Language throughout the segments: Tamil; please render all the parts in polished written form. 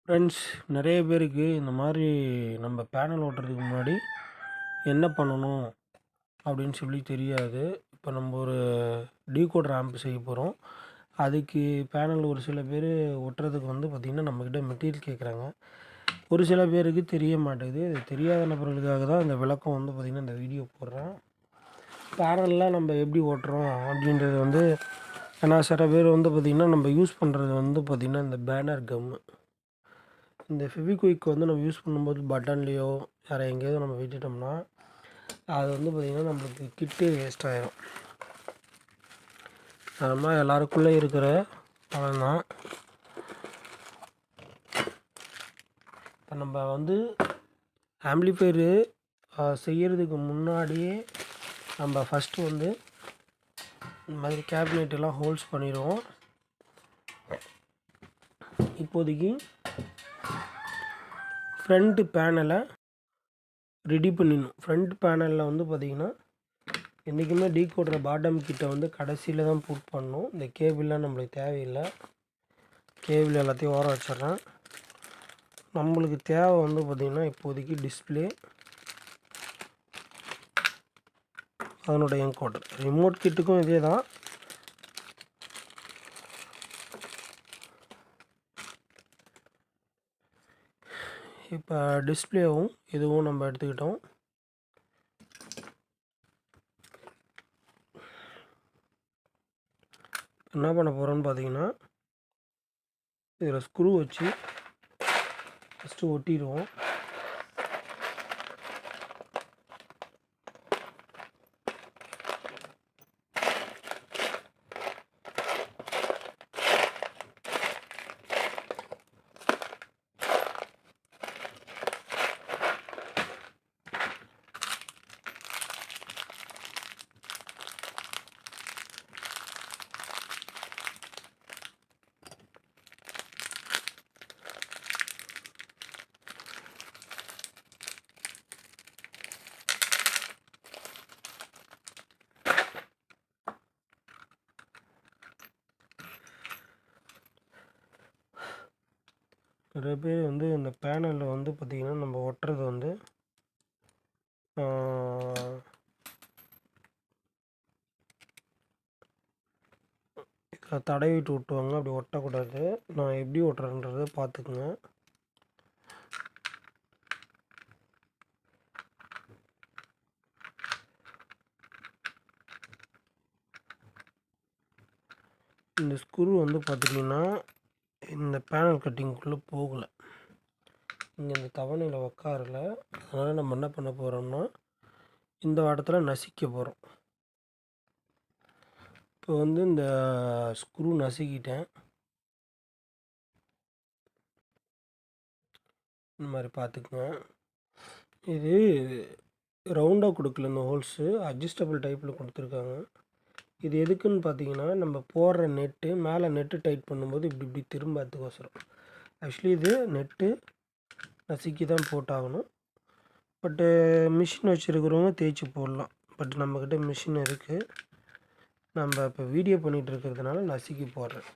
ஃப்ரெண்ட்ஸ், நிறைய பேருக்கு இந்த மாதிரி நம்ம பேனல் ஓட்டுறதுக்கு முன்னாடி என்ன பண்ணணும் அப்படின்னு சொல்லி தெரியாது. இப்போ நம்ம ஒரு டீகோடர் ஆம்ப் செய்ய போகிறோம். அதுக்கு பேனல் ஒரு சில பேர் ஒட்டுறதுக்கு பார்த்திங்கன்னா நம்மக்கிட்ட மெட்டீரியல் கேட்குறாங்க. ஒரு சில பேருக்கு தெரிய மாட்டேங்குது. இது தெரியாத நபர்களுக்காக தான் இந்த விளக்கம் பார்த்திங்கன்னா இந்த வீடியோ போடுறேன். பேனல்லாம் நம்ம எப்படி ஓட்டுறோம் அப்படின்றது ஏன்னா சில பேர் பார்த்திங்கன்னா நம்ம யூஸ் பண்ணுறது பார்த்திங்கன்னா இந்த பேனர் கம்மு, இந்த ஃபெவிக்விக் நம்ம யூஸ் பண்ணும்போது பட்டன்லேயோ வேறு எங்கேயாவது நம்ம விட்டுட்டோம்னா அது பார்த்திங்கன்னா நம்மளுக்கு கிட்டே வேஸ்ட் ஆகிடும். அது மாதிரி எல்லாருக்குள்ளே இருக்கிற பலன் தான். இப்போ நம்ம ஆம்ப்ளிஃபையரு செய்கிறதுக்கு முன்னாடியே நம்ம ஃபஸ்ட்டு இந்த மாதிரி கேபினெட்டெல்லாம் ஹோல்ஸ் பண்ணிடுவோம். இப்போதைக்கு ஃப்ரண்ட்டு பேனலை ரெடி பண்ணிடணும். ஃப்ரண்ட் பேனலில் பார்த்திங்கன்னா என்றைக்குமே டீகோடர் பாட்டம் கிட்ட கடைசியில் தான் புட் பண்ணணும். இந்த கேபிள்லாம் நம்மளுக்கு தேவையில்லை. கேபிள் எல்லாத்தையும் ஓரம் வச்சிட்றேன். நம்மளுக்கு தேவை பார்த்திங்கன்னா இப்போதைக்கு டிஸ்பிளே, அதனுடைய என்கோடர். ரிமோட் கிட்டுக்கும் இதே தான். இப்போ டிஸ்பிளேவும் இதுவும் நம்ம எடுத்துக்கிட்டோம். என்ன பண்ண போகிறோன்னு பார்த்தீங்கன்னா, இதில் ஸ்க்ரூ வச்சு ஃபஸ்ட்டு ஒட்டிடுவோம். நிறைய பேர் இந்த பேனலில் பார்த்திங்கன்னா நம்ம ஒட்டுறது தடவிட்டு விட்டுவாங்க. அப்படி ஒட்டக்கூடாது. நான் எப்படி ஒட்டுறேன்றதை பார்த்துக்குங்க. இந்த ஸ்க்ரூ பார்த்திங்கன்னா இந்த பேனல் கட்டிங்குள்ளே போகலை. இங்கே இந்த தவணையில் உக்காரல. அதனால் நம்ம என்ன பண்ண போகிறோம்னா இந்த இடத்துல நசிக்க போகிறோம். இப்போ இந்த ஸ்க்ரூ நசுக்கிட்டேன். இந்த மாதிரி பார்த்துக்குங்க. இது ரவுண்டாக கொடுக்கல, இந்த ஹோல்ஸு அட்ஜஸ்டபிள் டைப்பில் கொடுத்துருக்காங்க. இது எதுக்குன்னு பார்த்தீங்கன்னா, நம்ம போடுற நெட்டு மேலே நெட்டு டைட் பண்ணும்போது இப்படி திரும்பத்துக்கோசரம். ஆக்சுவலி இது நெட்டு நசுக்கி தான் போட்டாகணும். பட்டு மிஷின் வச்சுருக்கிறவங்க தேய்ச்சி போடலாம். பட் நம்மக்கிட்ட மிஷின் இருக்குது. நம்ம இப்போ வீடியோ பண்ணிகிட்டு இருக்கிறதுனால நசுக்கி போடுறேன்.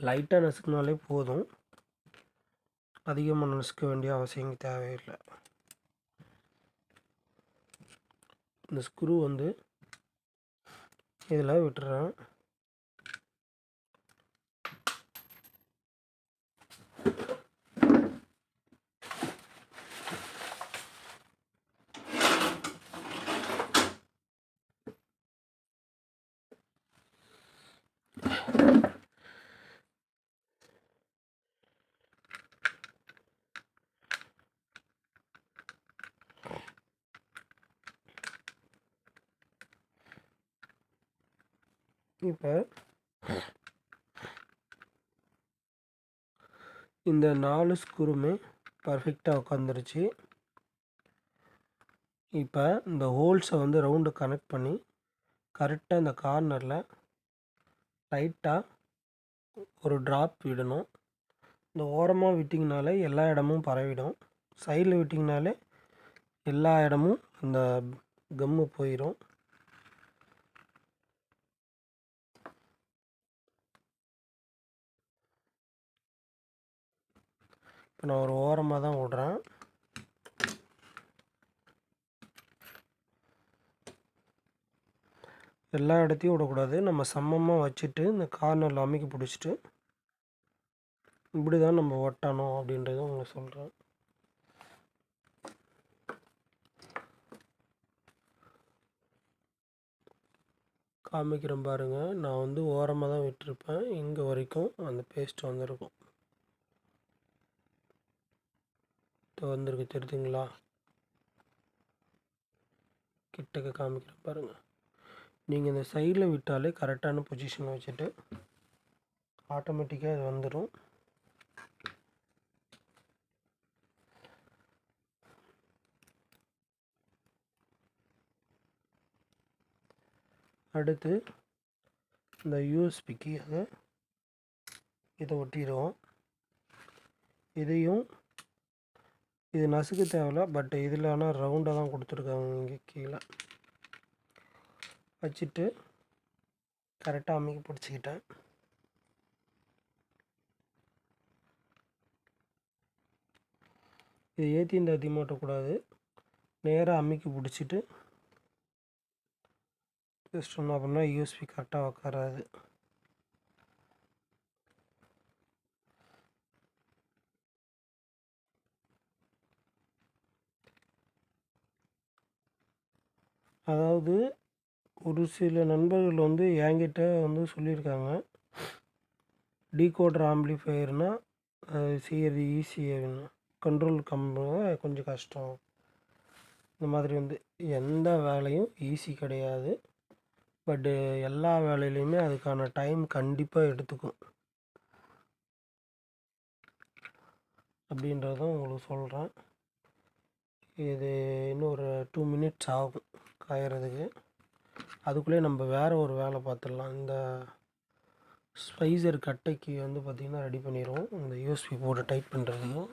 லைட்டாக நசுக்கினாலே போதும். அதிகமாக நசுக்க வேண்டிய அவசியம் தேவையில்லை. இந்த ஸ்க்ரூ இதில் விட்டுறேன். இப்போ இந்த 4 ஸ்க்ரூமே பர்ஃபெக்டாக உட்காந்துருச்சு. இப்போ இந்த ஹோல்ஸை ரவுண்டு கனெக்ட் பண்ணி கரெக்டாக இந்த கார்னரில் டைட்டாக ஒரு ட்ராப் விடணும். இந்த ஓரமாக விட்டிங்கனாலே எல்லா இடமும் பரவிடும். சைடில் விட்டிங்கனாலே எல்லா இடமும் அந்த கம்மு போயிடும். இப்போ நான் ஒரு ஓரமாக தான் விடுறேன். எல்லா இடத்தையும் விடக்கூடாது. நம்ம சமமாக வச்சுட்டு இந்த கார்னரில் அமைக்கி பிடிச்சிட்டு இப்படி தான் நம்ம ஒட்டணும் அப்படின்றத உங்களுக்கு சொல்கிறேன். காமிக்கிறேன் பாருங்கள். நான் வந்து ஓரமாக தான் விட்டுருப்பேன். இங்கே வரைக்கும் அந்த பேஸ்ட் வந்திருக்கும். இப்போ வந்திருக்கு தெரியுதுங்களா? கிட்டக்க காமிக்கிறேன் பாருங்கள். நீங்கள் இந்த சைடில் விட்டாலே கரெக்டான பொசிஷன் வச்சுட்டு ஆட்டோமேட்டிக்காக இது வந்துடும். அடுத்து இந்த யூஎஸ்பிக்கு இதை ஒட்டிடுவோம். இதையும் இது நசுக்கு தேவையில்ல, பட் இதில் ஆனால் ரவுண்டாக தான் கொடுத்துருக்காங்க. இங்கே கீழே வச்சுட்டு கரெக்டாக அமைக்க பிடிச்சிக்கிட்டேன். இது ஏற்றி இந்த அதிகமாக ஓட்டக்கூடாது. நேராக அமைக்கி பிடிச்சிட்டு ஜஸ்ட் ஒன்று அப்படின்னா யூஎஸ்பி கரெக்டாக உக்காராது. அதாவது ஒரு சில நண்பர்கள் வந்து என்கிட்ட வந்து சொல்லியிருக்காங்க, டீகோடர் ஆம்பிளிஃபையர்னால் செய்கிறது ஈஸி அப்படின்னு. கண்ட்ரோல் கொஞ்சம் கஷ்டம். இந்த மாதிரி வந்து எந்த வேலையும் ஈஸி கிடையாது. பட்டு எல்லா வேலையிலையுமே அதுக்கான டைம் கண்டிப்பாக எடுத்துக்கும் அப்படின்றதும் உங்களுக்கு சொல்கிறேன். இது இன்னும் ஒரு 2 மினிட்ஸ் ஆகும் காயறதுக்கு. அதுக்குள்ளே நம்ம வேறு ஒரு வேலை பார்த்துடலாம். இந்த ஸ்பைசர் கட்டைக்கு வந்து பார்த்திங்கன்னா ரெடி பண்ணிடுவோம். இந்த யூஎஸ்பி போர்டு டைட் பண்ணுறதுக்கு.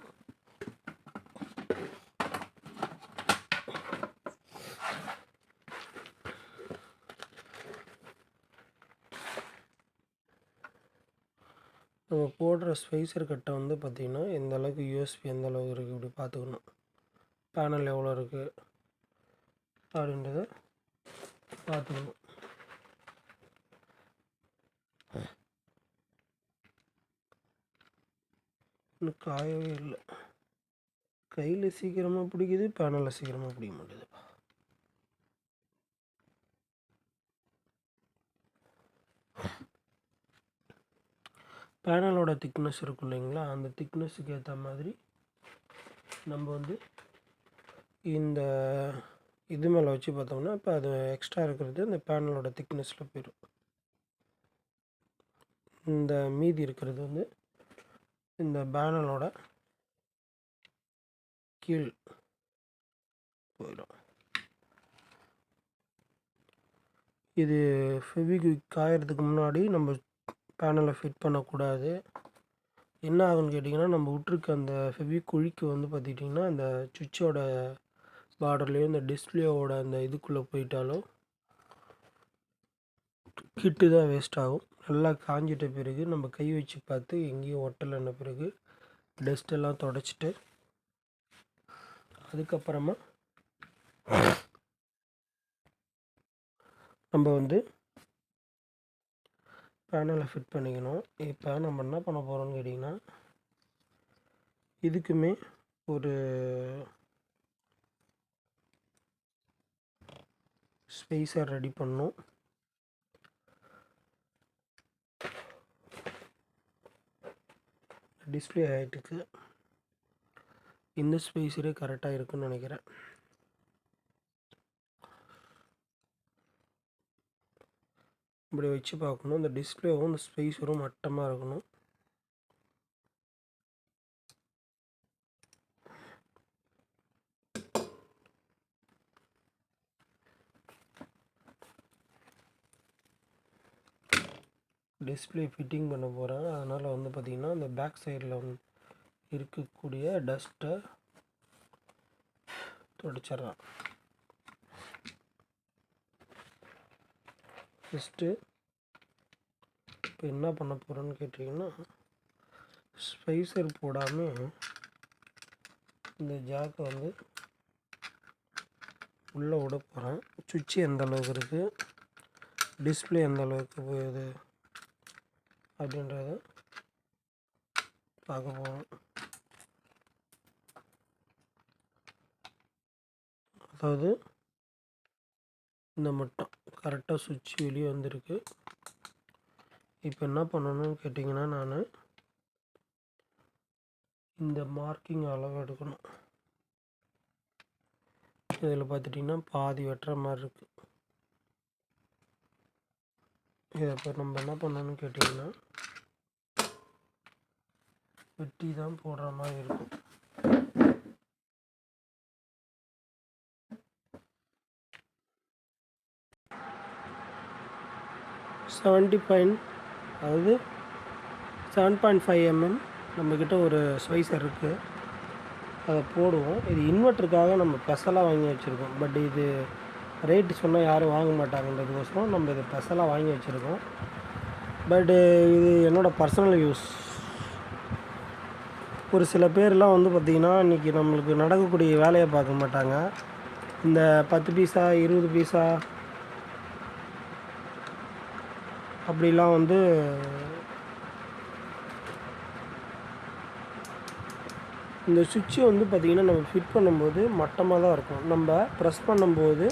நம்ம போடுற ஸ்பைசர் கட்டை வந்து பார்த்திங்கன்னா எந்த அளவுக்கு யூஎஸ்பி எந்த அளவுக்கு இருக்குது இப்படி பார்த்துக்கணும். பேனல் எவ்வளோ இருக்குது அப்படின்றத பார்த்துக்கணும். இன்னும் காயவே இல்லை. கையில் சீக்கிரமாக பிடிக்குது, பேனலில் சீக்கிரமாக பிடிக்க மாட்டேது. பேனலோட திக்னஸ் இருக்கும் இல்லைங்களா, அந்த திக்னஸுக்கு ஏற்ற மாதிரி நம்ம வந்து இந்த இது மேலே வச்சு பார்த்தோம்னா இப்போ அது எக்ஸ்ட்ரா இருக்கிறது இந்த பேனலோட திக்னஸில் போயிடும். இந்த மீதி இருக்கிறது வந்து இந்த பேனலோட கீழ் போயிடும். இது ஃபெவிக்விக் காயறதுக்கு முன்னாடி நம்ம பேனலை ஃபிட் பண்ணக்கூடாது. என்ன ஆகுன்னு கேட்டிங்கன்னா, நம்ம விட்ருக்க அந்த ஃபெவிக்விக்கு வந்து பார்த்துக்கிட்டிங்கன்னா அந்த சுவிட்சோட பார்டர்லேயோ இந்த டிஸ்பிளேவோட அந்த இதுக்குள்ளே போயிட்டாலோ கிட்டு தான் வேஸ்ட் ஆகும். நல்லா காஞ்சிட்ட பிறகு நம்ம கை வச்சு பார்த்து எங்கேயும் ஒட்டலைன்ன பிறகு டஸ்ட்டெல்லாம் தொடச்சிட்டு அதுக்கப்புறமா நம்ம வந்து பேனலை ஃபிட் பண்ணிக்கணும். இப்போ நம்ம என்ன பண்ண போகிறோம்னு கேட்டிங்கன்னா, இதுக்குமே ஒரு ஸ்பேஸர் ரெடி பண்ணணும். டிஸ்பிளே ஹைட்டுக்கு இந்த ஸ்பேஸரே கரெக்டாக இருக்குன்னு நினைக்கிறேன். இப்படி வச்சு பார்க்கணும். இந்த டிஸ்பிளேவும் இந்த ஸ்பேஸரும் மட்டமாக இருக்கணும். டிஸ்பிளே ஃபிட்டிங் பண்ண போகிறேன். அதனால் வந்து பார்த்திங்கன்னா இந்த பேக் சைடில் இருக்கக்கூடிய டஸ்ட்டை தொடச்சிட்றேன். ஃபஸ்ட்டு இப்போ என்ன பண்ண போகிறேன்னு கேட்டிங்கன்னா, ஸ்பைசர் போடாமல் இந்த ஜாக்கை வந்து உள்ளே விட போகிறேன். சுவிட்சு எந்த அளவுக்கு இருக்குது, டிஸ்பிளே எந்த அளவுக்கு போகுது அப்படின்றத பார்க்க போகிறோம். அதாவது இந்த மட்டும் கரெக்டாக சுவிட்ச் வெளியே வந்திருக்கு. இப்போ என்ன பண்ணணும்னு கேட்டிங்கன்னா, நான் இந்த மார்க்கிங் அளவு எடுக்கணும். இதில் பார்த்துட்டிங்கன்னா பாதி வெட்டுற மாதிரி இருக்குது. இதை இப்போ நம்ம என்ன பண்ணணும்னு கேட்டிங்கன்னா, வெட்டி தான் போடுற மாதிரி இருக்கும். அதாவது 7.5 mm நம்மக்கிட்ட ஒரு ஸ்வைசர் இருக்குது, அதை போடுவோம். இது இன்வெர்ட்டருக்காக நம்ம ஸ்பெஷலாக வாங்கி வச்சுருக்கோம். பட் இது ரேட்டு சொன்னால் யாரும் வாங்க மாட்டாங்கன்றதுக்கோசரம் நம்ம இதை ஸ்பெஷலாக வாங்கி வச்சுருக்கோம். பட்டு இது என்னோடய பர்சனல் யூஸ். ஒரு சில பேர்லாம் வந்து பார்த்திங்கன்னா இன்றைக்கி நம்மளுக்கு நடக்கக்கூடிய வேலையை பார்க்க மாட்டாங்க. இந்த 10 பைசா 20 பைசா அப்படிலாம் வந்து இந்த சுவிட்சு வந்து பார்த்திங்கன்னா நம்ம ஃபிட் பண்ணும்போது மட்டமாக தான் இருக்கும். நம்ம ப்ரெஸ் பண்ணும்போது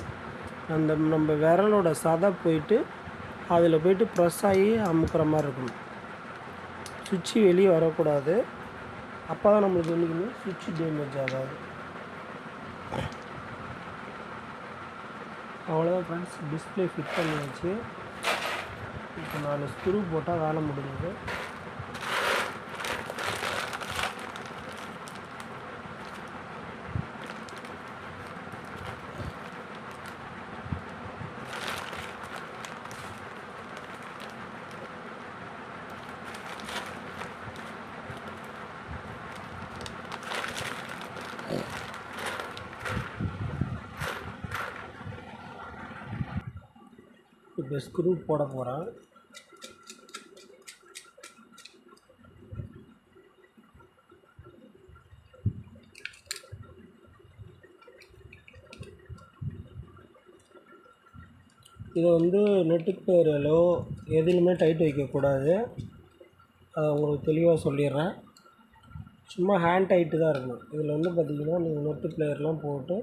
நம்ம விரலோட சதை போயிட்டு அதில் போயிட்டு ப்ரெஸ் ஆகி அமுக்கிற மாதிரி இருக்கும். சுவிட்சு வெளியே வரக்கூடாது. அப்போ தான் நம்மளுக்கு என்றைக்குமே சுவிட்சு டேமேஜ் ஆகாது. அவ்வளோதான் ஃப்ரெண்ட்ஸ், டிஸ்பிளே ஃபிட் பண்ணியாச்சு. இப்போ 4 ஸ்க்ரூ போட்டால் வேலை முடிஞ்சது. இப்போ ஸ்க்ரூ போட போகிறேன். இதை வந்து நெட்டுக்கு பேரலோ எதுலையுமே டைட் வைக்கக்கூடாது. அதை உங்களுக்கு தெளிவாக சொல்லிடுறேன். சும்மா ஹேண்ட் டைட்டு தான் இருக்கணும். இதில் வந்து பார்த்திங்கன்னா நீங்கள் நெட்டு பிளேயர்லாம் போட்டு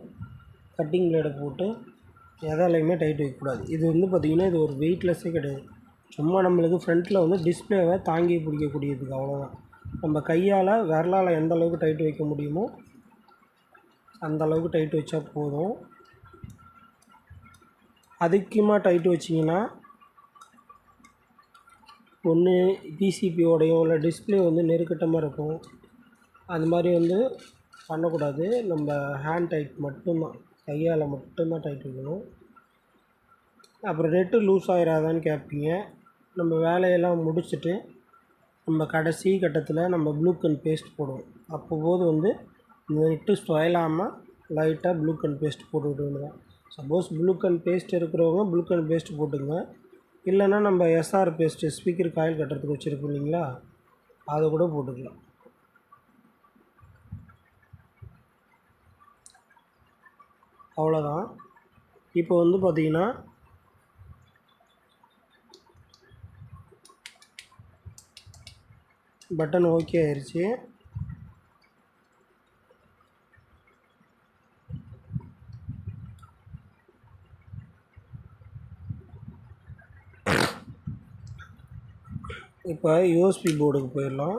கட்டிங் பிளேடை போட்டு எதாலையுமே டைட் வைக்கக்கூடாது. இது வந்து பார்த்திங்கன்னா இது ஒரு வெயிட்லெஸ்ஸே கிடையாது. சும்மா நம்மளுக்கு ஃப்ரண்ட்டில் வந்து டிஸ்பிளேவை தாங்கி பிடிக்கக்கூடியதுக்கு, அவ்வளோதான். நம்ம கையால் விரலால் எந்த அளவுக்கு டைட் வைக்க முடியுமோ அந்த அளவுக்கு டைட் வச்சா போதும். அதிகமாக டைட் வச்சிங்கன்னா ஒன்று பிசிபியோடையோ இல்லை டிஸ்பிளே வந்து நெருக்கட்டமாக இருக்கும். அது மாதிரி வந்து பண்ணக்கூடாது. நம்ம ஹேண்ட் டைட் மட்டும்தான், கையால் மட்டும்தான் டைட் வைக்கணும். அப்புறம் நெட்டு லூஸ் ஆகிடாதான்னு கேட்பீங்க. நம்ம வேலையெல்லாம் முடிச்சுட்டு நம்ம கடைசி கட்டத்தில் நம்ம ப்ளூகன் பேஸ்ட் போடுவோம். அப்போது வந்து இந்த நெட்டு ஸ்டாயிலாமல் லைட்டாக ப்ளூகன் பேஸ்ட் போட்டுக்கிட்டு வேண்டியதான். சப்போஸ் ப்ளூகன் பேஸ்ட் இருக்கிறவங்க ப்ளூகன் பேஸ்ட் போட்டுங்க. இல்லைன்னா நம்ம எஸ்ஆர் பேஸ்ட்டு ஸ்பீக்கர் காயில் கட்டுறதுக்கு வச்சுருக்கோம் இல்லைங்களா, அதை கூட போட்டுக்கலாம். அவ்வளோதான். இப்போ வந்து பார்த்திங்கன்னா பட்டன் ஓகே ஆயிடுச்சு. இப்போ யூஎஸ்பி போர்டுக்கு போயிடலாம்.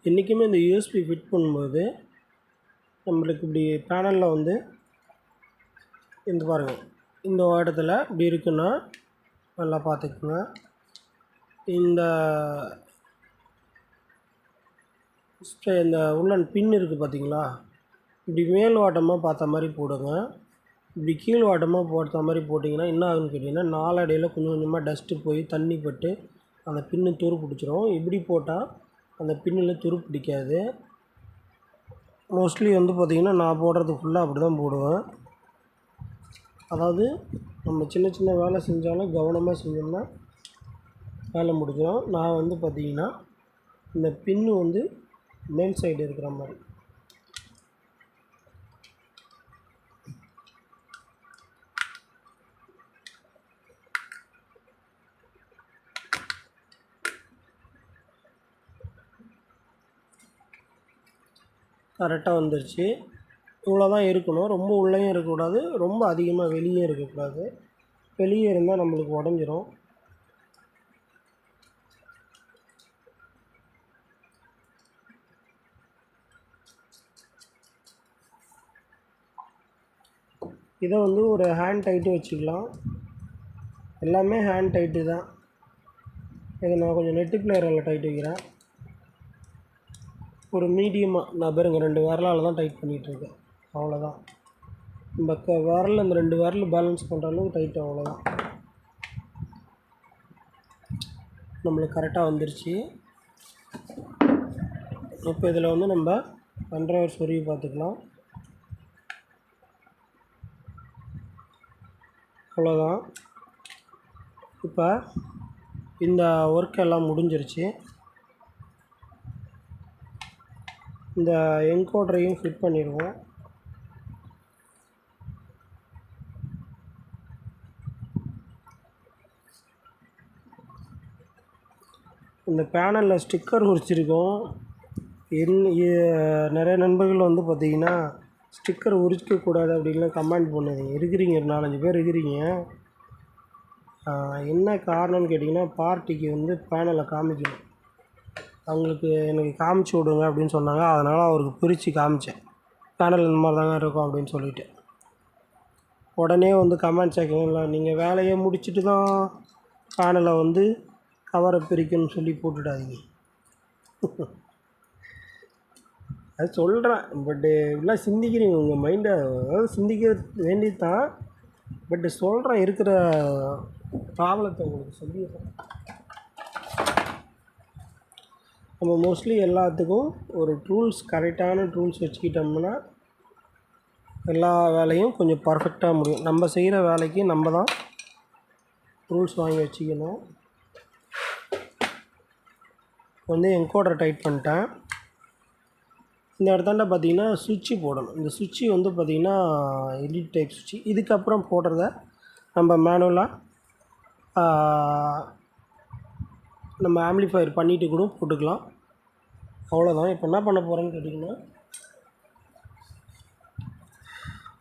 என்றைக்குமே இந்த யூஎஸ்பி ஃபிட் பண்ணும்போது நம்மளுக்கு இப்படி பேனலில் வந்து இந்த பாருங்கள், இந்த இடத்துல இப்படி இருக்குன்னா நல்லா பார்த்துக்குங்க. இந்த உள்ளன் பின் இருக்குது பார்த்திங்களா, இப்படி மேல் வாட்டமாக பார்த்த மாதிரி போடுங்க. இப்படி கீழ் வாட்டமாக போடுற மாதிரி போட்டிங்கன்னா என்ன ஆகுதுன்னு கேட்டிங்கன்னா, நாலடையில் கொஞ்சம் கொஞ்சமாக டஸ்ட்டு போய் தண்ணி பட்டு அந்த பின்னு துரு பிடிச்சிரும். இப்படி போட்டால் அந்த பின்னில் துரு பிடிக்காது. மோஸ்ட்லி வந்து பார்த்திங்கன்னா நான் போடுறது ஃபுல்லாக அப்படி தான் போடுவேன். அதாவது நம்ம சின்ன சின்ன வேலை செஞ்சாலும் கவனமாக செஞ்சோம்னா வேலை முடிஞ்சிடும். நான் வந்து பார்த்திங்கன்னா இந்த பின்னு வந்து மேல் சைடு இருக்கிற மாதிரி கரெக்டாக வந்துருச்சு. இவ்வளோ தான் இருக்கணும். ரொம்ப உள்ளேயும் இருக்கக்கூடாது, ரொம்ப அதிகமாக வெளியே இருக்கக்கூடாது. வெளியே இருந்தால் நம்மளுக்கு உடஞ்சிரும். இதை வந்து ஒரு ஹேண்ட் டைட்டு வச்சுக்கலாம். எல்லாமே ஹேண்ட் டைட்டு தான். இதை நான் கொஞ்சம் நெட்டு பிளேயரில் டைட் வைக்கிறேன். ஒரு மீடியமாக நான் பாருங்க 2 விரலால் தான் டைட் பண்ணிகிட்ருக்கேன். அவ்வளோதான். நம்ம விரல் அந்த 2 விரல் பேலன்ஸ் பண்ணுற அளவுக்கு டைட், அவ்வளோதான். நம்மளுக்கு கரெக்டாக வந்துருச்சு. இப்போ இதில் வந்து நம்ம அண்டர்வேர் சொருவி பார்த்துக்கலாம். அவ்வளோதான். இப்போ இந்த ஒர்க் எல்லாம் முடிஞ்சிருச்சு. இந்த என்கோடரையும் ஃபிட் பண்ணிடுவோம். இந்த பேனலில் ஸ்டிக்கர் உரிச்சிருக்கோம். நிறைய நண்பர்கள் வந்து பார்த்திங்கன்னா ஸ்டிக்கர் உரிக்கக்கூடாது அப்படின்லாம் கமெண்ட் பண்ணுது. இருக்கிறீங்க, 4-5 பேர் இருக்கிறீங்க. என்ன காரணம்னு கேட்டிங்கன்னா, பார்ட்டிக்கு வந்து பேனலை காமிக்கணும். அவங்களுக்கு எனக்கு காமிச்சு விடுங்க அப்படின்னு சொன்னாங்க. அதனால் அவருக்கு பிரித்து காமித்தேன். பேனல் இந்த மாதிரி தாங்க இருக்கும் அப்படின்னு சொல்லிவிட்டு. உடனே வந்து கமெண்ட் செக்ஷனில் நீங்கள் வேலையை முடிச்சுட்டு தான் பேனலை வந்து கவரை பிரிக்கணும்னு சொல்லி போட்டுடாதீங்க. அது சொல்கிறேன். பட்டு இப்படிலாம் சிந்திக்கிறீங்க, உங்கள் மைண்டை அதாவது சிந்திக்க வேண்டியது தான். பட்டு சொல்கிறேன், இருக்கிற ப்ராப்ளத்தை உங்களுக்கு சொல்லிடுறேன். நம்ம மோஸ்ட்லி எல்லாத்துக்கும் ஒரு டூல்ஸ், கரெக்டான டூல்ஸ் வச்சுக்கிட்டோம்னா எல்லா வேலையும் கொஞ்சம் பர்ஃபெக்டாக முடியும். நம்ம செய்கிற வேலைக்கு நம்ம தான் டூல்ஸ் வாங்கி வச்சுக்கணும். வந்து என்கோடரை டைட் பண்ணிட்டேன். இந்த இடத்தாண்ட பார்த்திங்கன்னா சுவிட்சு போடணும். இந்த சுவிட்சு வந்து பார்த்திங்கன்னா எல்இடி டைப் சுவிட்சு. இதுக்கப்புறம் போடுறத நம்ம மேனுவலாக நம்ம ஆம்ப்ளிஃபையர் பண்ணிவிட்டு கூட போட்டுக்கலாம். அவ்வளோதான். இப்போ என்ன பண்ண போகிறேன்னு கேட்டிங்கன்னா,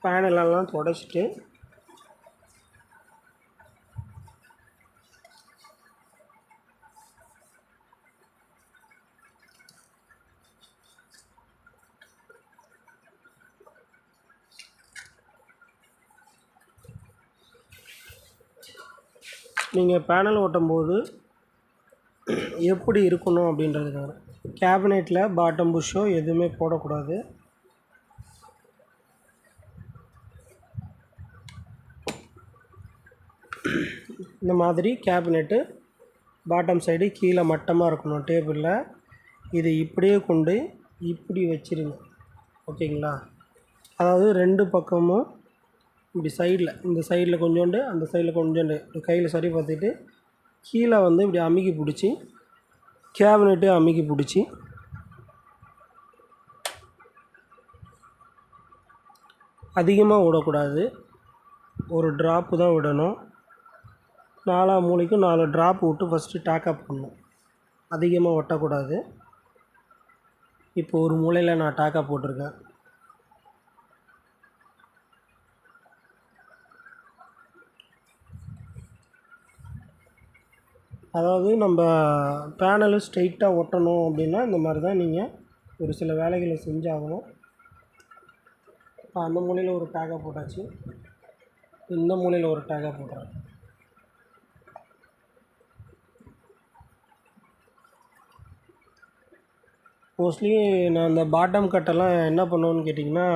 பேனலெல்லாம் துடைச்சிட்டு நீங்கள் பேனல் ஓட்டும்போது எப்படி இருக்கணும் அப்படின்றதுக்காக கேபினெட்டில் பாட்டம் புஷ்ஷோ எதுவுமே போடக்கூடாது. இந்த மாதிரி கேபினெட்டு பாட்டம் சைடு கீழே மட்டமாக இருக்கணும் டேபிளில். இது இப்படியே கொண்டு இப்படி வச்சிருங்க. ஓகேங்களா? அதாவது 2 பக்கமும் இப்படி சைடில், இந்த சைடில் கொஞ்சோண்டு, அந்த சைடில் கொஞ்சோண்டு கையில் சரி பார்த்துட்டு கீழே வந்து இப்படி அமுக்கி பிடிச்சி கேபினெட்டு அமுக்கி பிடிச்சி அதிகமாக விடக்கூடாது. ஒரு ட்ராப்பு தான் விடணும். 4 மூலைக்கும் 4 ட்ராப் விட்டு ஃபஸ்ட்டு டாக்கப் பண்ணணும். அதிகமாக ஒட்டக்கூடாது. இப்போ ஒரு மூலையில் நான் டாக்கப் போட்டிருக்கேன். அதாவது நம்ம பேனலு ஸ்ட்ரைட்டாக ஒட்டணும் அப்படின்னா இந்த மாதிரி தான் நீங்கள் ஒரு சில வேலைகளை செஞ்சாகணும். இப்போ அந்த மூலையில் ஒரு டேக்கை போட்டாச்சு, இந்த மூலையில் ஒரு டேக்கை போட்டுறேன். மோஸ்ட்லி நான் இந்த பாட்டம் கட்டெல்லாம் என்ன பண்ணுவேன்னு கேட்டிங்கன்னா,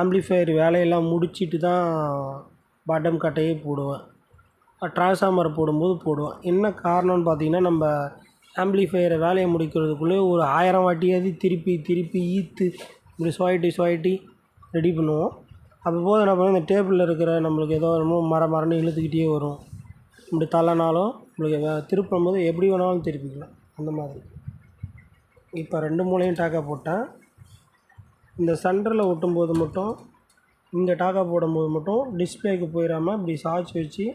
ஆம்ப்ளிஃபையர் வேலையெல்லாம் முடிச்சிட்டு தான் பாட்டம் கட்டையே போடுவேன். ட்ரான்ஸ்ஃபார்மர் போடும்போது போடுவேன். என்ன காரணம்னு பார்த்தீங்கன்னா, நம்ம ஆம்ப்ளிஃபையரை வேலையை முடிக்கிறதுக்குள்ளே ஒரு 1000 வாட்டியாவது திருப்பி திருப்பி ஈத்து இப்படி சுவாட்டி ரெடி பண்ணுவோம். அப்போது என்ன பண்ணுவோம், இந்த டேபிளில் இருக்கிற நம்மளுக்கு ஏதோ மரம்னு இழுத்துக்கிட்டே வரும். இப்படி தள்ளனாலும் நம்மளுக்கு திருப்பும்போது எப்படி வேணாலும் திருப்பிக்கலாம் அந்த மாதிரி. இப்போ 2 மூலையும் டாக்கா போட்டேன். இந்த சென்டரில் ஒட்டும்போது மட்டும், இங்கே டாக்கா போடும்போது மட்டும் டிஸ்பிளேக்கு போயிடாமல் இப்படி சாய்ச்சி வச்சு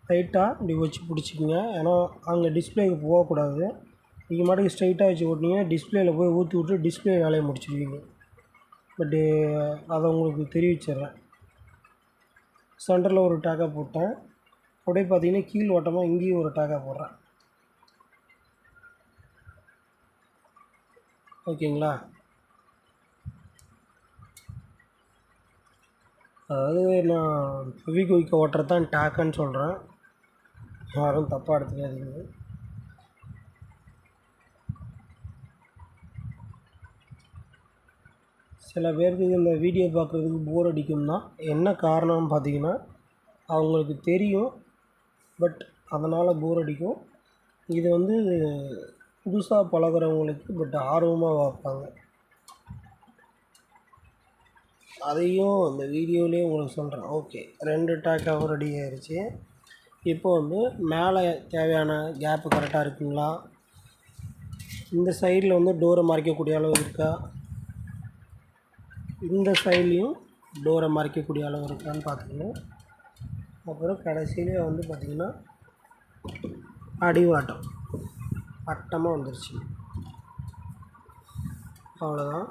லைட்டாக இப்படி வச்சு பிடிச்சிக்கிங்க. ஏன்னா அங்கே டிஸ்பிளேக்கு போகக்கூடாது. நீங்கள் மாட்டுக்கு ஸ்ட்ரைட்டாக வச்சு ஓட்டினீங்கன்னா டிஸ்பிளேயில் போய் ஊற்றி விட்டு டிஸ்பிளே வேலையை முடிச்சிடுவீங்க. பட்டு அதை உங்களுக்கு தெரிவிச்சிட்றேன். சென்டரில் ஒரு டாக்கா போட்டேன். அப்படியே பார்த்தீங்கன்னா கீழ் ஓட்டமாக இங்கேயும் ஒரு டாக்கா போடுறேன். ஓகேங்களா? அதாவது நான் ஃபெவிக்விக் ஓட்டுறது தான் டாக்கான்னு சொல்கிறேன், யாரும் தப்பாக எடுத்துக்காதீங்க. சில பேருக்கு இந்த வீடியோ பார்க்குறதுக்கு போர் அடிக்கும் தான். என்ன காரணம்னு பார்த்தீங்கன்னா, அவங்களுக்கு தெரியும், பட் அதனால் போர் அடிக்கும். இது வந்து புதுசாக பழகுறவங்களுக்கு பட் ஆர்வமாக பார்ப்பாங்க. அதையும் இந்த வீடியோலேயே உங்களுக்கு சொல்கிறேன். ஓகே, 2 டாக்காவும் ரெடி ஆகிடுச்சு. இப்போ வந்து மேலே தேவையான கேப்பு கரெக்டாக இருக்குங்களா, இந்த சைடில் வந்து டோரை மறைக்கக்கூடிய அளவு இருக்கா, இந்த சைட்லேயும் டோரை மறைக்கக்கூடிய அளவு இருக்கான்னு பார்த்துக்கணும். அப்புறம் கடைசியிலே வந்து பார்த்திங்கன்னா அடிவாட்டம் வட்டமாக வந்துருச்சு. அவ்வளோதான்.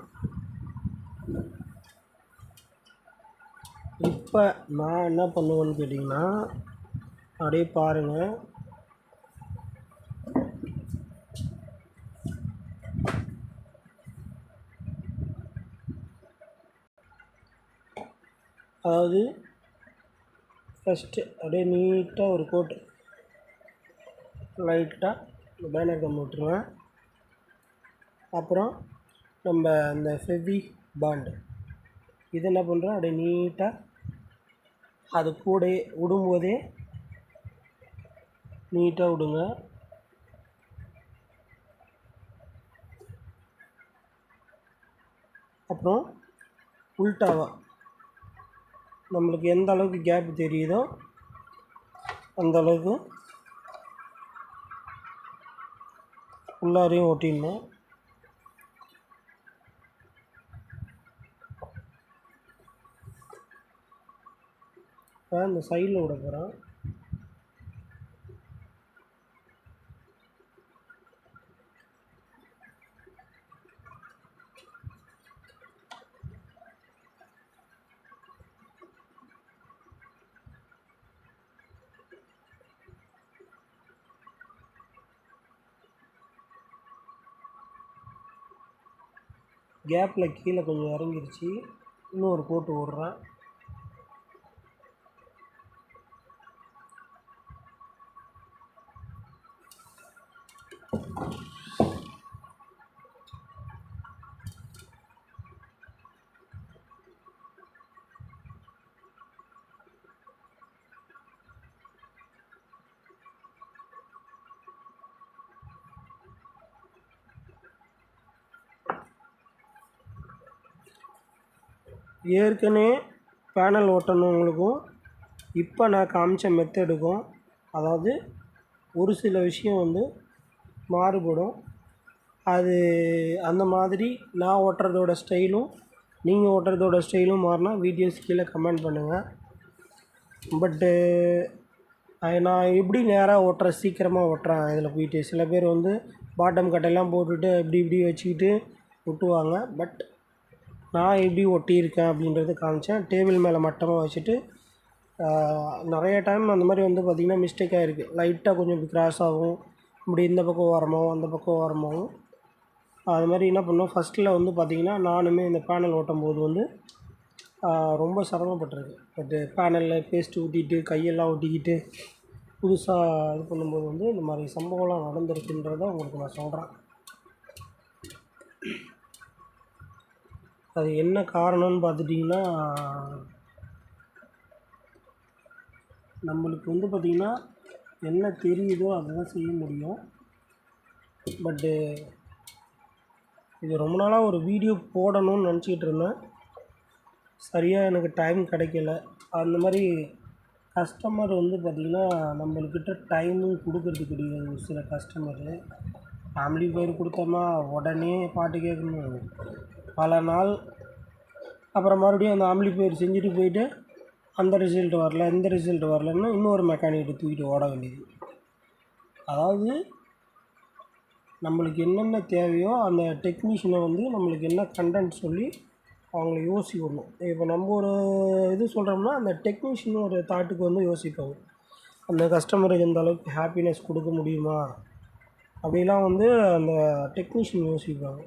இப்போ நான் என்ன பண்ணுவேன்னு கேட்டிங்கன்னா, அப்படியே பாருங்கள். அதாவது ஃபஸ்ட்டு அப்படியே நீட்டாக ஒரு கோட்டு லைட்டாக பேனர் கம் விட்டுருவேன். அப்புறம் நம்ம இந்த ஃபெவி பாண்டு இது என்ன பண்ணுறோம், அப்படியே நீட்டாக அது கூட விடும்போதே நீட்டாக விடுங்க. அப்புறம் உல்டாவா நம்மளுக்கு எந்த அளவுக்கு கேப் தெரியுதோ அந்த அளவுக்கு உள்ளாரையும் ஒட்டிடணும். இப்போ இந்த சைடில் விட போகிறேன். கேப்பில் கீழே கொஞ்சம் இறங்கிருச்சு, இன்னும் ஒரு கோட்டு விட்றேன். ஏற்கனவே பேனல் ஓட்டணுங்களுக்கும் இப்போ நான் காமிச்ச மெத்தடுக்கும் அதாவது ஒரு சில விஷயம் வந்து மாறுபடும். அது அந்த மாதிரி நான் ஓட்டுறதோட ஸ்டைலும் நீங்கள் ஓட்டுறதோட ஸ்டைலும் மாறினா வீடியோஸ் கீழே கமெண்ட் பண்ணுங்கள். பட்டு நான் எப்படி நேராக ஓட்டுறேன், சீக்கிரமாக ஓட்டுறேன் இதில் போயிட்டு சில பேர் வந்து பாட்டம் கட்டையெல்லாம் போட்டுட்டு இப்படி வச்சுக்கிட்டு ஒட்டுவாங்க. பட் நான் எப்படி ஒட்டியிருக்கேன் அப்படின்றத காமிச்சேன். டேபிள் மேலே மட்டமாக வச்சுட்டு நிறைய டைம் அந்த மாதிரி வந்து பார்த்திங்கன்னா மிஸ்டேக் ஆகிருக்கு. லைட்டாக கொஞ்சம் இப்படி கிராஸ் ஆகும், இப்படி இந்த பக்கம் ஓரமாகவும் அந்த பக்கம் ஓரமாகவும். அது மாதிரி என்ன பண்ணோம், ஃபஸ்ட்டில் வந்து பார்த்திங்கன்னா நானுமே இந்த பேனல் ஓட்டும் போது வந்து ரொம்ப சிரமப்பட்டிருக்கு. பட்டு பேனலில் பேஸ்ட்டு ஊற்றிட்டு கையெல்லாம் ஒட்டிக்கிட்டு புதுசாக இது பண்ணும்போது வந்து இந்த மாதிரி சம்பவம்லாம் நடந்திருக்குன்றதை உங்களுக்கு நான் சொல்கிறேன். அது என்ன காரணம்னு பார்த்துட்டிங்கன்னா, நம்மளுக்கு வந்து பார்த்திங்கன்னா என்ன தெரியுதோ அதை தான் செய்ய முடியும். பட்டு இது ரொம்ப நாளாக ஒரு வீடியோ போடணும்னு நினச்சிக்கிட்டு இருந்தேன். சரியாக எனக்கு டைம் கிடைக்கல. அந்த மாதிரி கஸ்டமர் வந்து பார்த்திங்கன்னா நம்மள்கிட்ட டைமும் கொடுக்கறது கிடையாது. ஒரு சில கஸ்டமரு ஆம்பிளிஃபையர் கொடுத்தோம்னா உடனே பாட்டு கேட்கணும், பல நாள் அப்புறம் மறுபடியும் அந்த ஆம்பிளிஃபையர் செஞ்சுட்டு போயிட்டு அந்த ரிசல்ட் வரல, இந்த ரிசல்ட் வரலன்னா இன்னொரு மெக்கானிக்கிட்ட தூக்கிட்டு ஓட வேண்டியது. அதாவது நம்மளுக்கு என்னென்ன தேவையோ அந்த டெக்னீஷியனை வந்து நம்மளுக்கு என்ன கண்டென்ட் சொல்லி அவங்கள யோசிக்க விடணும். இப்போ நம்ம ஒரு இது சொல்கிறோம்னா அந்த டெக்னீஷியன் ஒரு தாட்டுக்கு வந்து யோசிப்பாங்க, அந்த கஸ்டமருக்கு எந்த அளவுக்கு ஹாப்பினஸ் கொடுக்க முடியுமா அப்படிலாம் வந்து அந்த டெக்னீஷியன் யோசிப்பாங்க.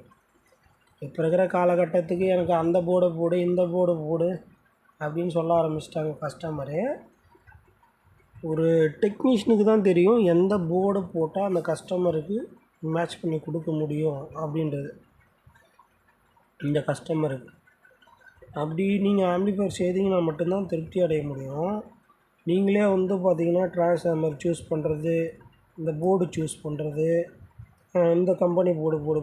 இப்போ இருக்கிற காலகட்டத்துக்கு எனக்கு அந்த போர்டை போடு, இந்த போர்டு போடு அப்படின்னு சொல்ல ஆரம்பிச்சிட்டாங்க கஸ்டமரு. ஒரு டெக்னீஷியனுக்கு தான் தெரியும் எந்த போர்டை போட்டால் அந்த கஸ்டமருக்கு மேட்ச் பண்ணி கொடுக்க முடியும் அப்படின்றது. இந்த கஸ்டமருக்கு அப்படி நீங்கள் ஆம்பிளிஃபையர் செய்தீங்கன்னா மட்டும்தான் திருப்தி அடைய முடியும். நீங்களே வந்து பார்த்தீங்கன்னா ட்ரான்ஸ்ஃபார்மர் சூஸ் பண்ணுறது, இந்த போர்டு சூஸ் பண்ணுறது, இந்த கம்பெனி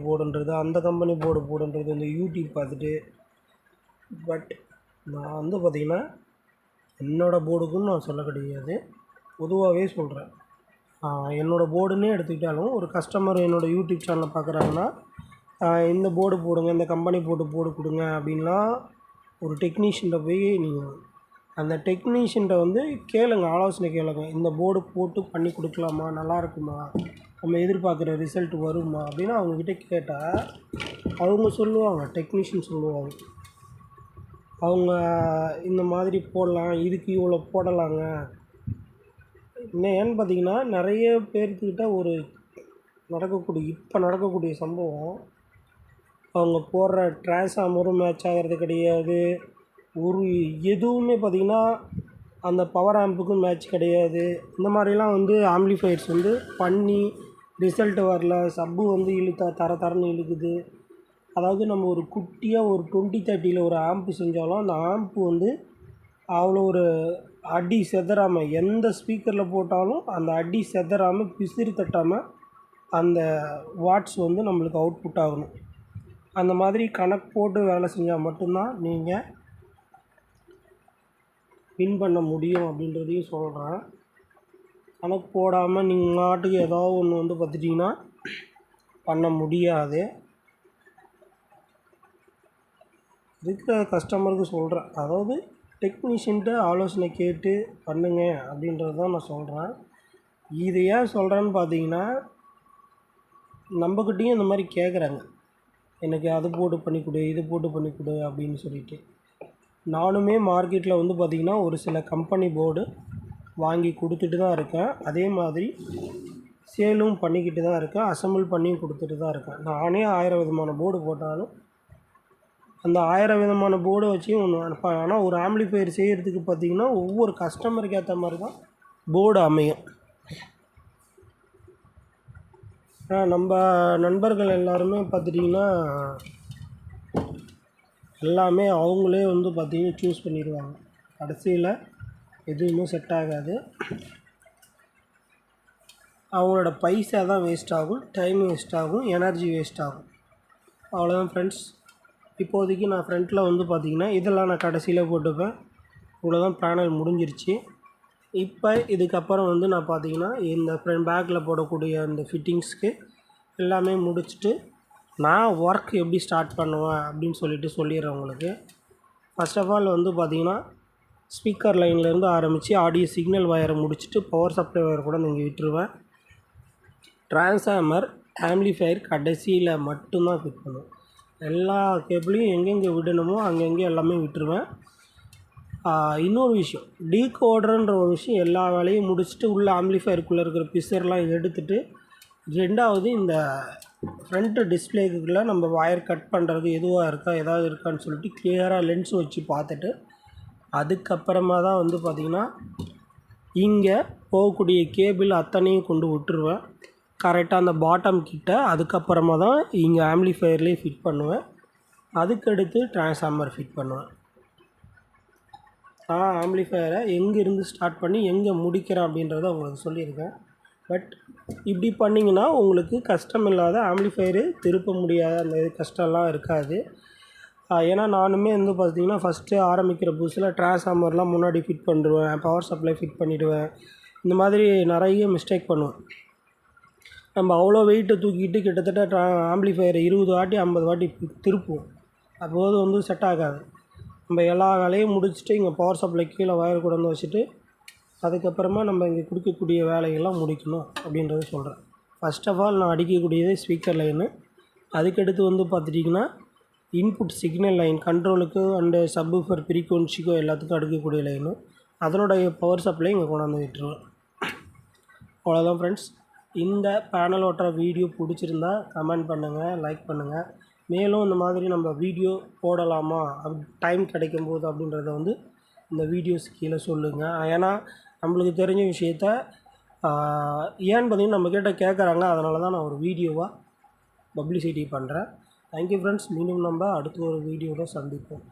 போடுன்றது, அந்த கம்பெனி போடுன்றது, இந்த யூடியூப் பார்த்துட்டு. பட் நான் வந்து பார்த்திங்கன்னா என்னோடய போர்டுக்குன்னு நான் சொல்ல கிடையாது, பொதுவாகவே சொல்கிறேன். என்னோடய போர்டுன்னே எடுத்துக்கிட்டாலும் ஒரு கஸ்டமர் என்னோடய யூடியூப் சேனலை பார்க்குறாங்கன்னா இந்த போர்டு போடுங்க, இந்த கம்பெனி போர்டு கொடுங்க அப்படின்லாம் ஒரு டெக்னீஷியன்ட்ட போய் நீங்கள் அந்த டெக்னீஷியன்ட்ட வந்து கேளுங்க, ஆலோசனை கேளுங்க. இந்த போர்டு போட்டு பண்ணி கொடுக்கலாமா, நல்லா இருக்குமா, நம்ம எதிர்பார்க்குற ரிசல்ட் வருமா அப்படின்னு அவங்கக்கிட்ட கேட்டால் அவங்க சொல்லுவாங்க, டெக்னீஷியன் சொல்லுவாங்க. அவங்க இந்த மாதிரி போடலாம், இதுக்கு இவ்வளோ போடலாங்க. ஏன்னு பார்த்தீங்கன்னா நிறைய பேர்த்துக்கிட்ட ஒரு இப்போ நடக்கக்கூடிய சம்பவம், அவங்க போடுற ட்ரான்ஸ்ஃபார்மரும் மேட்ச் ஆகிறது கிடையாது, ஒரு எதுவுமே பார்த்திங்கன்னா அந்த பவர் ஆம்புக்கும் மேட்ச் கிடையாது. இந்த மாதிரிலாம் வந்து ஆம்பிளிஃபையர்ஸ் வந்து பண்ணி ரிசல்ட்டு வரல, சப்பு வந்து தரன்னு இழுக்குது. அதாவது நம்ம ஒரு குட்டியாக ஒரு 2030 ஒரு ஆம்பு செஞ்சாலும் அந்த ஆம்பு வந்து அவ்வளோ ஒரு அடி செதறாமல், எந்த ஸ்பீக்கரில் போட்டாலும் அந்த அடி செதறாமல் பிசிறு தட்டாமல் அந்த வாட்ஸ் வந்து நம்மளுக்கு அவுட்புட் ஆகணும். அந்த மாதிரி கணக்கு போட்டு வேலை செஞ்சால் மட்டும்தான் நீங்கள் வின் பண்ண முடியும் அப்படின்றதையும் சொல்கிறேன். கணக்கு போடாமல் நீங்கள் நாட்டுக்கு ஏதோ ஒன்று வந்து பார்த்துட்டிங்கன்னா பண்ண முடியாது. இருக்கிற கஸ்டமருக்கு சொல்கிறேன், அதாவது டெக்னீஷியன்ட்டு ஆலோசனை கேட்டு பண்ணுங்க அப்படின்றது தான் நான் சொல்கிறேன். இது ஏன் சொல்கிறேன்னு பார்த்தீங்கன்னா நம்மக்கிட்டேயும் இந்த மாதிரி கேட்குறாங்க, எனக்கு அது போட்டு பண்ணி கொடு, இது போட்டு பண்ணி கொடு அப்படின்னு சொல்லிட்டு. நானுமே மார்க்கெட்டில் வந்து பார்த்திங்கன்னா ஒரு சில கம்பெனி போர்டு வாங்கி கொடுத்துட்டு தான் இருக்கேன். அதே மாதிரி சேலும் பண்ணிக்கிட்டு தான் இருக்கேன், அசம்பிள் பண்ணியும் கொடுத்துட்டு தான் இருக்கேன். நானே 1000 விதமான போர்டு போட்டாலும் அந்த 1000 விதமான போர்டை வச்சு ஒன்று அனுப்பேன். ஆனால் ஒரு ஆம்பிளிஃபையர் செய்கிறதுக்கு பார்த்திங்கன்னா ஒவ்வொரு கஸ்டமருக்கு ஏற்ற மாதிரி தான் போர்டு அமையும். நம்ம நண்பர்கள் எல்லாருமே பார்த்துட்டிங்கன்னா எல்லாமே அவங்களே வந்து பார்த்திங்கன்னா சூஸ் பண்ணிடுவாங்க. கடைசியில் எதுவுமே செட் ஆகாது, அவங்களோட பைசா தான் வேஸ்ட் ஆகும், டைம் வேஸ்ட் ஆகும், எனர்ஜி வேஸ்ட் ஆகும். அவ்வளோதான் ஃப்ரெண்ட்ஸ். இப்போதைக்கு நான் ஃப்ரண்ட்டில் வந்து பார்த்திங்கன்னா இதெல்லாம் நான் கடைசியில் போட்டுப்பேன். இவ்வளோதான் பேனல் முடிஞ்சிருச்சு. இப்போ இதுக்கப்புறம் வந்து நான் பார்த்திங்கன்னா இந்த பேக்கில் போடக்கூடிய இந்த ஃபிட்டிங்ஸ்க்கு எல்லாமே முடிச்சுட்டு நான் ஒர்க் எப்படி ஸ்டார்ட் பண்ணுவேன் அப்படின்னு சொல்லிடுறேன் உங்களுக்கு. ஃபர்ஸ்ட் ஆஃப் ஆல் வந்து பார்த்திங்கன்னா ஸ்பீக்கர் லைன்லேருந்து ஆரம்பித்து ஆடியோ சிக்னல் வயரை முடிச்சுட்டு பவர் சப்ளை வயர் கூட நீங்கள் விட்டுருவேன். ட்ரான்ஸ்ஃபார்மர் ஆம்பிளிஃபையர் கடைசியில் மட்டும்தான் ஃபிட் பண்ணுவேன். எல்லா கேபிளையும் எங்கெங்கே விடணுமோ அங்கங்கே எல்லாமே விட்டுருவேன். இன்னொரு விஷயம், டீகோடர்ன்ற ஒரு விஷயம், எல்லா வேலையும் முடிச்சுட்டு உள்ள ஆம்பிளிஃபையருக்குள்ளே இருக்கிற பிசர்லாம் எடுத்துகிட்டு, ரெண்டாவது இந்த ஃப்ரண்ட்டு டிஸ்பிளேக்குள்ளே நம்ம வயர் கட் பண்ணுறது எதுவாக இருக்கா, ஏதாவது இருக்கான்னு சொல்லிட்டு கிளியராக லென்ஸ் வச்சு பார்த்துட்டு அதுக்கப்புறமா தான் வந்து பார்த்திங்கன்னா இங்கே போகக்கூடிய கேபிள் அத்தனையும் கொண்டு விட்டுருவேன் கரெக்டாக அந்த பாட்டம் கிட்ட. அதுக்கப்புறமா தான் இங்கே ஆம்பிளிஃபையர்லேயே ஃபிட் பண்ணுவேன். அதுக்கடுத்து ட்ரான்ஸ்ஃபார்மர் ஃபிட் பண்ணுவேன். ஆம்பிளிஃபையரை எங்கேருந்து ஸ்டார்ட் பண்ணி எங்கே முடிக்கிறேன் அப்படின்றத உங்களுக்கு சொல்லியிருக்கேன். பட் இப்படி பண்ணிங்கன்னா உங்களுக்கு கஷ்டம் இல்லாத ஆம்பிளிஃபையரு திருப்ப முடியாத அந்த கஷ்டம்லாம் இருக்காது. ஏன்னா நானுமே வந்து பார்த்திங்கன்னா ஃபஸ்ட்டு ஆரம்பிக்கிற புதுசில் ட்ரான்ஸ்ஃபார்மர்லாம் முன்னாடி ஃபிட் பண்ணிடுவேன், பவர் சப்ளை ஃபிட் பண்ணிவிடுவேன். இந்த மாதிரி நிறைய மிஸ்டேக் பண்ணுவேன். நம்ம அவ்வளோ வெயிட்டை தூக்கிட்டு கிட்டத்தட்ட ஆம்ப்ளிஃபையரை 20 வாட்டி 50 வாட்டி திருப்புவோம். அப்போது வந்து செட் ஆகாது. நம்ம எல்லா வேலையும் முடிச்சுட்டு இங்கே பவர் சப்ளை கீழே வயர் கொண்டு வந்து வச்சுட்டு அதுக்கப்புறமா நம்ம இங்கே கொடுக்கக்கூடிய வேலையெல்லாம் முடிக்கணும் அப்படின்றத சொல்கிறேன். ஃபஸ்ட் ஆஃப் ஆல் நான் அடிக்கக்கூடியது ஸ்பீக்கர் லைனு. அதுக்கடுத்து வந்து பார்த்துட்டிங்கன்னா இன்புட் சிக்னல் லைன் கண்ட்ரோலுக்கு அண்டு சப்வூஃபர் ஃப்ரீக்வன்சிக்கோ எல்லாத்துக்கும் அடுக்கக்கூடிய லைனு. அதனுடைய பவர் சப்ளை இங்கே கொண்டாந்து விட்டுருவேன். அவ்வளோதான் ஃப்ரெண்ட்ஸ். இந்த பேனல் ஓட்டுற வீடியோ பிடிச்சிருந்தா கமெண்ட் பண்ணுங்கள், லைக் பண்ணுங்கள். மேலும் இந்த மாதிரி நம்ம வீடியோ போடலாமா டைம் கிடைக்கும்போது அப்படின்றத வந்து இந்த வீடியோஸ் கீழே சொல்லுங்கள். ஏன்னா நம்மளுக்கு தெரிஞ்ச விஷயத்த ஏன்னு பார்த்தீங்கன்னா நம்மக்கிட்ட கேட்குறாங்க. அதனால தான் நான் ஒரு வீடியோவாக பப்ளிசிட்டி பண்ணுறேன். Thank you friends. மீண்டும் நம்ம அடுத்த ஒரு வீடியோவில் சந்திப்போம்.